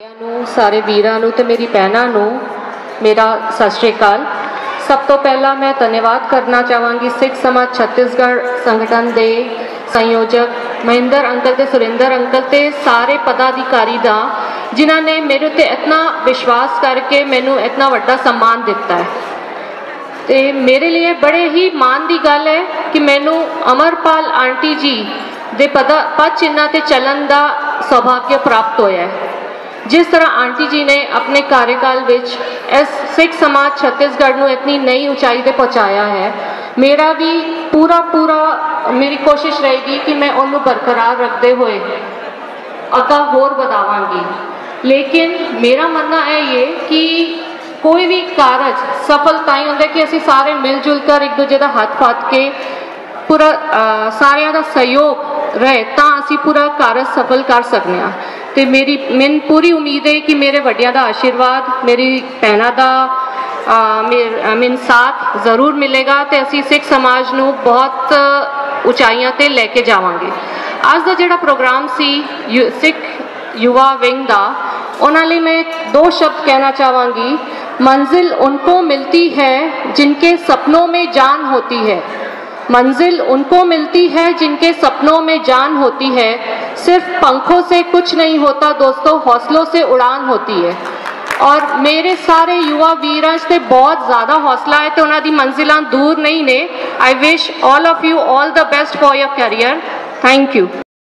सारे वीरां नूं ते मेरी भैणां नूं मेरा सत श्री अकाल। सब तो पहला मैं धन्यवाद करना चाहांगी सिख समाज छत्तीसगढ़ संगठन के संयोजक महेंद्र अंकल ते सुरेंद्र अंकल ते सारे पदाधिकारी दा जिन्हां ने मेरे उत्ते इतना विश्वास करके मैनू इतना वड्डा सम्मान दिता है। ते मेरे लिए बड़े ही मान की गल है कि मैनू अमरपाल आंटी जी दे पद चिन्ह ते चलन का सौभाग्य प्राप्त होया है। जिस तरह आंटी जी ने अपने कार्यकाल विच इस सिख समाज छत्तीसगढ़ नूं इतनी नई ऊंचाई पे पहुँचाया है, मेरा भी पूरा मेरी कोशिश रहेगी कि मैं उन्होंने बरकरार रखते हुए अगा होर बढ़ावांगी। लेकिन मेरा मानना है ये कि कोई भी कारज सफल ताई होंदा कि असीं सारे मिलजुल कर एक दूजे का हाथ फाथ के पूरा सारिਆਂ ਦਾ सहयोग रहे तो असीं पूरा कारज सफल कर सकते हैं। तो मैनूं पूरी उम्मीद है कि मेरे वड्डियां दा आशीर्वाद मेरी भैणां दा मैनूं साथ जरूर मिलेगा तो असीं सिख समाज नूं बहुत उचाइयां ते लैके जावांगे। अज दा जिहड़ा प्रोग्राम सी सिख युवा विंग दा उन्हां लई मैं दो शब्द कहना चाहांगी। मंजिल उनको मिलती है जिनके सपनों में जान होती है। मंजिल उनको मिलती है जिनके सपनों में जान होती है। सिर्फ पंखों से कुछ नहीं होता दोस्तों, हौसलों से उड़ान होती है। और मेरे सारे युवा वीरां ते बहुत ज़्यादा हौसला है तो उन्हां दी मंजिलां दूर नहीं ने। I wish all of you all the best for your career. Thank you.